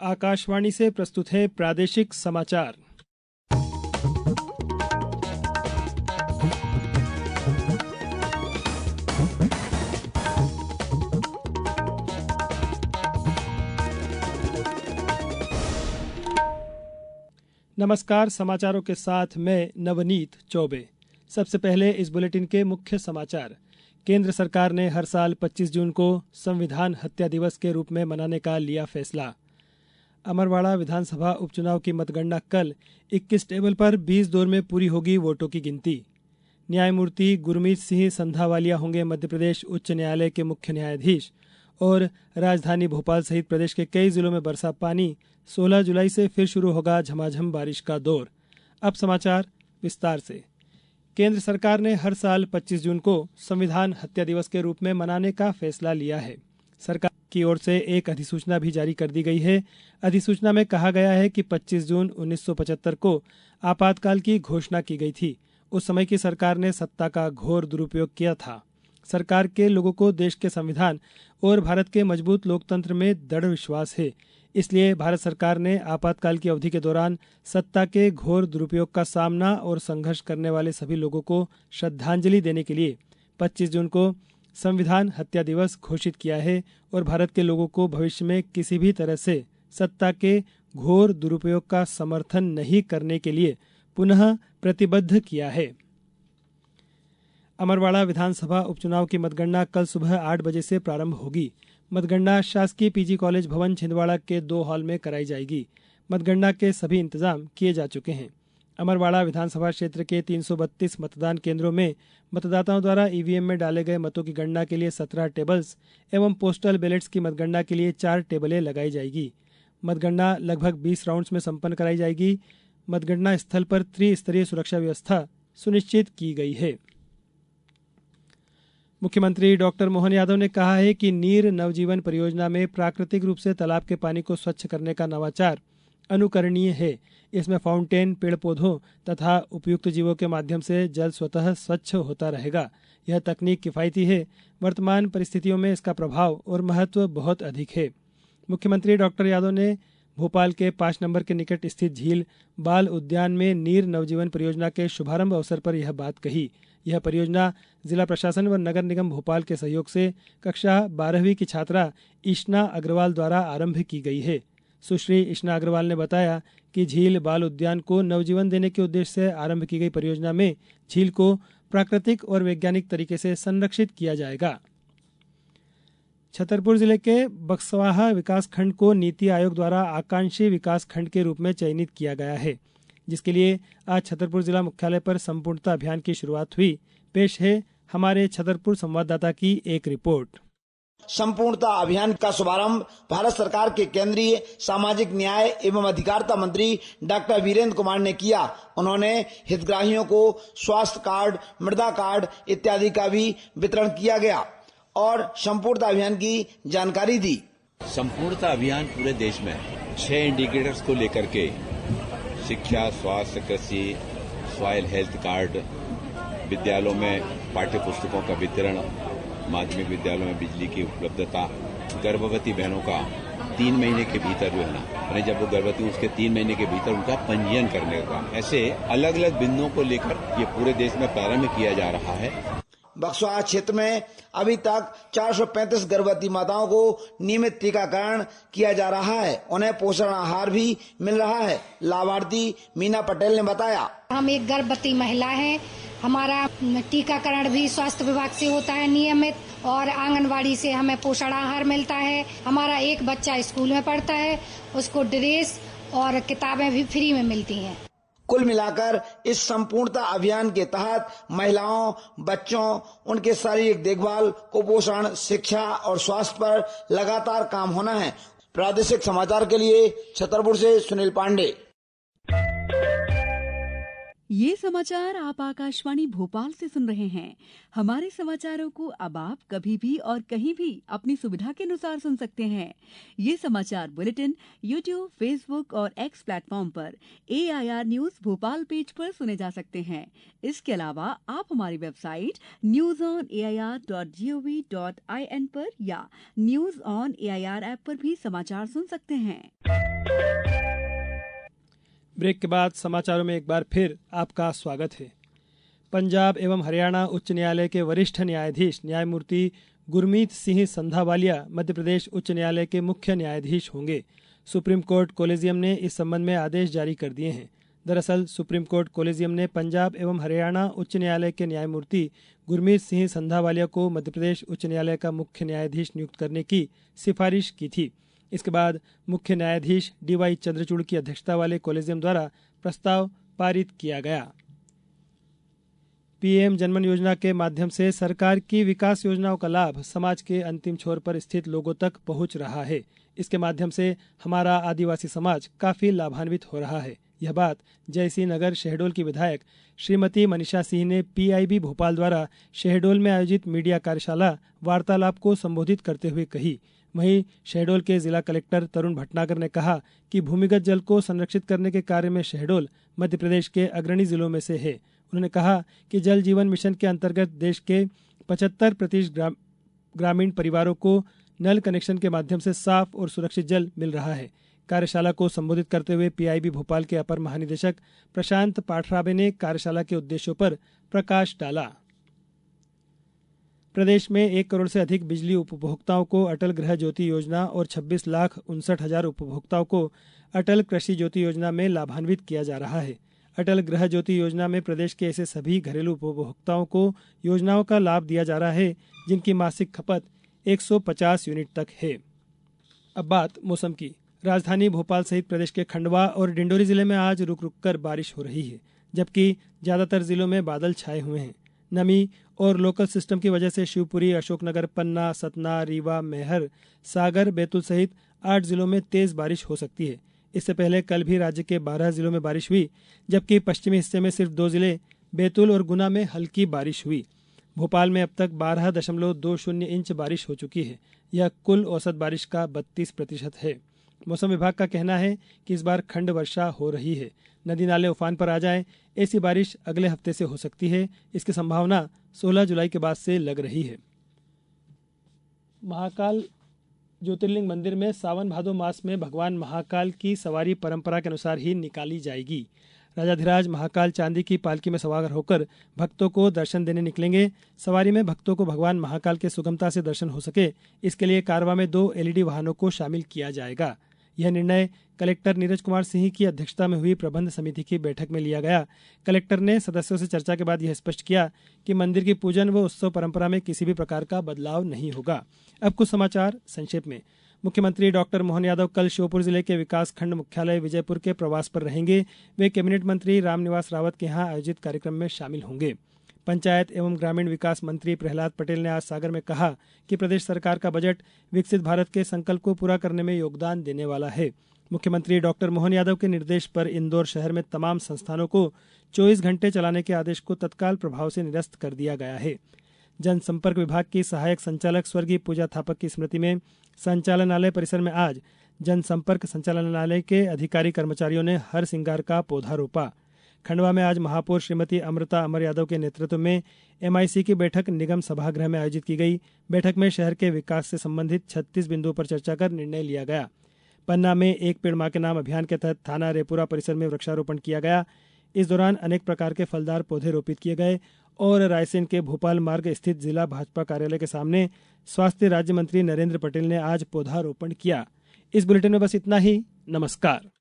आकाशवाणी से प्रस्तुत है प्रादेशिक समाचार। नमस्कार, समाचारों के साथ मैं नवनीत चौबे। सबसे पहले इस बुलेटिन के मुख्य समाचार। केंद्र सरकार ने हर साल 25 जून को संविधान हत्या दिवस के रूप में मनाने का लिया फैसला। अमरवाड़ा विधानसभा उपचुनाव की मतगणना कल 21 टेबल पर 20 दौर में पूरी होगी वोटों की गिनती। न्यायमूर्ति गुरमीत सिंह संधावालिया होंगे मध्य प्रदेश उच्च न्यायालय के मुख्य न्यायाधीश। और राजधानी भोपाल सहित प्रदेश के कई जिलों में बरसा पानी। 16 जुलाई से फिर शुरू होगा झमाझम बारिश का दौर। अब समाचार विस्तार से। केंद्र सरकार ने हर साल 25 जून को संविधान हत्या दिवस के रूप में मनाने का फैसला लिया है। सरकार की ओर से एक अधिसूचना भी जारी कर दी गई है। अधिसूचना में कहा गया है कि 25 जून 1975 को आपातकाल की घोषणा की गई थी। उस समय की सरकार ने सत्ता का घोर दुरुपयोग किया था। सरकार के लोगों को देश के संविधान और भारत के मजबूत लोकतंत्र में दृढ़ विश्वास है। इसलिए भारत सरकार ने आपातकाल की अवधि के दौरान सत्ता के घोर दुरुपयोग का सामना और संघर्ष करने वाले सभी लोगों को श्रद्धांजलि देने के लिए 25 जून को संविधान हत्या दिवस घोषित किया है और भारत के लोगों को भविष्य में किसी भी तरह से सत्ता के घोर दुरुपयोग का समर्थन नहीं करने के लिए पुनः प्रतिबद्ध किया है। अमरवाड़ा विधानसभा उपचुनाव की मतगणना कल सुबह 8 बजे से प्रारंभ होगी। मतगणना शासकीय पीजी कॉलेज भवन छिंदवाड़ा के 2 हॉल में कराई जाएगी। मतगणना के सभी इंतजाम किए जा चुके हैं। अमरवाड़ा विधानसभा क्षेत्र के 332 मतदान केंद्रों में मतदाताओं द्वारा ईवीएम में डाले गए मतों की गणना के लिए 17 टेबल्स एवं पोस्टल बैलेट्स की मतगणना के लिए 4 टेबलें लगाई जाएगी। मतगणना लगभग 20 राउंड्स में संपन्न कराई जाएगी। मतगणना स्थल पर त्रिस्तरीय सुरक्षा व्यवस्था सुनिश्चित की गई है। मुख्यमंत्री डॉक्टर मोहन यादव ने कहा है कि नीर नवजीवन परियोजना में प्राकृतिक रूप से तालाब के पानी को स्वच्छ करने का नवाचार अनुकरणीय है। इसमें फाउंटेन, पेड़ पौधों तथा उपयुक्त जीवों के माध्यम से जल स्वतः स्वच्छ होता रहेगा। यह तकनीक किफायती है। वर्तमान परिस्थितियों में इसका प्रभाव और महत्व बहुत अधिक है। मुख्यमंत्री डॉक्टर यादव ने भोपाल के 5 नंबर के निकट स्थित झील बाल उद्यान में नीर नवजीवन परियोजना के शुभारंभ अवसर पर यह बात कही। यह परियोजना जिला प्रशासन व नगर निगम भोपाल के सहयोग से कक्षा 12वीं की छात्रा इश्ना अग्रवाल द्वारा आरंभ की गई है। सुश्री इश्ना अग्रवाल ने बताया कि झील बाल उद्यान को नवजीवन देने के उद्देश्य से आरंभ की गई परियोजना में झील को प्राकृतिक और वैज्ञानिक तरीके से संरक्षित किया जाएगा। छतरपुर जिले के बक्सवाहा विकासखंड को नीति आयोग द्वारा आकांक्षी विकासखंड के रूप में चयनित किया गया है, जिसके लिए आज छतरपुर जिला मुख्यालय पर संपूर्णता अभियान की शुरुआत हुई। पेश है हमारे छतरपुर संवाददाता की एक रिपोर्ट। संपूर्णता अभियान का शुभारंभ भारत सरकार के केंद्रीय सामाजिक न्याय एवं अधिकारिता मंत्री डॉक्टर वीरेंद्र कुमार ने किया। उन्होंने हितग्राहियों को स्वास्थ्य कार्ड, मृदा कार्ड इत्यादि का भी वितरण किया गया और संपूर्णता अभियान की जानकारी दी। संपूर्णता अभियान पूरे देश में 6 इंडिकेटर्स को लेकर के शिक्षा, स्वास्थ्य, कृषि, सॉइल हेल्थ कार्ड, विद्यालयों में पाठ्य पुस्तकों का वितरण, माध्यमिक विद्यालयों में बिजली की उपलब्धता, गर्भवती बहनों का 3 महीने के भीतर जो है ना, यानी जब वो गर्भवती उसके 3 महीने के भीतर उनका पंजीयन करने का, ऐसे अलग अलग बिंदुओं को लेकर ये पूरे देश में प्रारंभ किया जा रहा है। बक्सवाहा क्षेत्र में अभी तक 435 गर्भवती माताओं को नियमित टीकाकरण किया जा रहा है। उन्हें पोषण आहार भी मिल रहा है। लाभार्थी मीना पटेल ने बताया, हम एक गर्भवती महिला हैं। हमारा टीकाकरण भी स्वास्थ्य विभाग से होता है नियमित और आंगनवाड़ी से हमें पोषण आहार मिलता है। हमारा एक बच्चा स्कूल में पढ़ता है, उसको ड्रेस और किताबें भी फ्री में मिलती हैं। कुल मिलाकर इस संपूर्णता अभियान के तहत महिलाओं, बच्चों, उनके शारीरिक देखभाल, कुपोषण, शिक्षा और स्वास्थ्य पर लगातार काम होना है। प्रादेशिक समाचार के लिए छतरपुर से सुनील पांडे। ये समाचार आप आकाशवाणी भोपाल से सुन रहे हैं। हमारे समाचारों को अब आप कभी भी और कहीं भी अपनी सुविधा के अनुसार सुन सकते हैं। ये समाचार बुलेटिन YouTube, Facebook और X प्लेटफॉर्म पर AIR न्यूज भोपाल पेज पर सुने जा सकते हैं। इसके अलावा आप हमारी वेबसाइट newsonair.gov.in पर या न्यूज ऑन AIR ऐप पर भी समाचार सुन सकते हैं। ब्रेक के बाद समाचारों में एक बार फिर आपका स्वागत है। पंजाब एवं हरियाणा उच्च न्यायालय के वरिष्ठ न्यायाधीश न्यायमूर्ति गुरमीत सिंह संधावालिया मध्य प्रदेश उच्च न्यायालय के मुख्य न्यायाधीश होंगे। सुप्रीम कोर्ट कोलेजियम ने इस संबंध में आदेश जारी कर दिए हैं। दरअसल सुप्रीम कोर्ट कोलेजियम ने पंजाब एवं हरियाणा उच्च न्यायालय के न्यायमूर्ति गुरमीत सिंह संधावालिया को मध्य प्रदेश उच्च न्यायालय का मुख्य न्यायाधीश नियुक्त करने की सिफारिश की थी। इसके बाद मुख्य न्यायाधीश DY चंद्रचूड़ की अध्यक्षता वाले कोलेजियम द्वारा प्रस्ताव पारित किया गया। PM जनमन योजना के माध्यम से सरकार की विकास योजनाओं का लाभ समाज के अंतिम छोर पर स्थित लोगों तक पहुंच रहा है। इसके माध्यम से हमारा आदिवासी समाज काफी लाभान्वित हो रहा है। यह बात जयसिंह नगर शहडोल की विधायक श्रीमती मनीषा सिंह ने PIB भोपाल द्वारा शहडोल में आयोजित मीडिया कार्यशाला वार्तालाप को संबोधित करते हुए कही। वहीं शहडोल के जिला कलेक्टर तरुण भटनागर ने कहा कि भूमिगत जल को संरक्षित करने के कार्य में शहडोल मध्य प्रदेश के अग्रणी जिलों में से है। उन्होंने कहा कि जल जीवन मिशन के अंतर्गत देश के 75% ग्रामीण परिवारों को नल कनेक्शन के माध्यम से साफ और सुरक्षित जल मिल रहा है। कार्यशाला को संबोधित करते हुए PIB भोपाल के अपर महानिदेशक प्रशांत पाठराबे ने कार्यशाला के उद्देश्यों पर प्रकाश डाला। प्रदेश में 1 करोड़ से अधिक बिजली उपभोक्ताओं को अटल गृह ज्योति योजना और 26,59,000 उपभोक्ताओं को अटल कृषि ज्योति योजना में लाभान्वित किया जा रहा है। अटल गृह ज्योति योजना में प्रदेश के ऐसे सभी घरेलू उपभोक्ताओं को योजनाओं का लाभ दिया जा रहा है जिनकी मासिक खपत 150 यूनिट तक है। अब बात मौसम की। राजधानी भोपाल सहित प्रदेश के खंडवा और डिंडोरी जिले में आज रुक रुक कर बारिश हो रही है, जबकि ज्यादातर जिलों में बादल छाए हुए हैं। नमी और लोकल सिस्टम की वजह से शिवपुरी, अशोकनगर, पन्ना, सतना, रीवा, मैहर, सागर, बैतूल सहित 8 जिलों में तेज बारिश हो सकती है। इससे पहले कल भी राज्य के 12 जिलों में बारिश हुई, जबकि पश्चिमी हिस्से में सिर्फ 2 जिले बैतूल और गुना में हल्की बारिश हुई। भोपाल में अब तक 12.20 इंच बारिश हो चुकी है। यह कुल औसत बारिश का 32% है। मौसम विभाग का कहना है कि इस बार खंड वर्षा हो रही है। नदी नाले उफान पर आ जाएं, ऐसी बारिश अगले हफ्ते से हो सकती है। इसकी संभावना 16 जुलाई के बाद से लग रही है। महाकाल ज्योतिर्लिंग मंदिर में सावन भादो मास में भगवान महाकाल की सवारी परंपरा के अनुसार ही निकाली जाएगी। राजाधिराज महाकाल चांदी की पालकी में सवार होकर भक्तों को दर्शन देने निकलेंगे। सवारी में भक्तों को भगवान महाकाल के सुगमता से दर्शन हो सके, इसके लिए कारवां में 2 LED वाहनों को शामिल किया जाएगा। यह निर्णय कलेक्टर नीरज कुमार सिंह की अध्यक्षता में हुई प्रबंध समिति की बैठक में लिया गया। कलेक्टर ने सदस्यों से चर्चा के बाद यह स्पष्ट किया कि मंदिर की पूजन व उत्सव परंपरा में किसी भी प्रकार का बदलाव नहीं होगा। अब कुछ समाचार संक्षेप में। मुख्यमंत्री डॉक्टर मोहन यादव कल श्योपुर जिले के विकास खंड मुख्यालय विजयपुर के प्रवास पर रहेंगे। वे कैबिनेट मंत्री रामनिवास रावत के यहां आयोजित कार्यक्रम में शामिल होंगे। पंचायत एवं ग्रामीण विकास मंत्री प्रहलाद पटेल ने आज सागर में कहा कि प्रदेश सरकार का बजट विकसित भारत के संकल्प को पूरा करने में योगदान देने वाला है। मुख्यमंत्री डॉक्टर मोहन यादव के निर्देश पर इंदौर शहर में तमाम संस्थानों को 24 घंटे चलाने के आदेश को तत्काल प्रभाव से निरस्त कर दिया गया है। जनसंपर्क विभाग की सहायक संचालक स्वर्गीय पूजा थापक की स्मृति में संचालनालय परिसर में आज जनसंपर्क संचालनालय के अधिकारी कर्मचारियों ने हर सिंगार का पौधा रोपा। खंडवा में आज महापौर श्रीमती अमृता अमर यादव के नेतृत्व में MIC की बैठक निगम सभागृह में आयोजित की गई। बैठक में शहर के विकास से संबंधित 36 बिंदुओं पर चर्चा कर निर्णय लिया गया। पन्ना में एक पेड़ मां के नाम अभियान के तहत थाना रेपुरा परिसर में वृक्षारोपण किया गया। इस दौरान अनेक प्रकार के फलदार पौधे रोपित किए गए और रायसेन के भोपाल मार्ग स्थित जिला भाजपा कार्यालय के सामने स्वास्थ्य राज्य मंत्री नरेंद्र पटेल ने आज पौधारोपण किया। इस बुलेटिन में बस इतना ही। नमस्कार।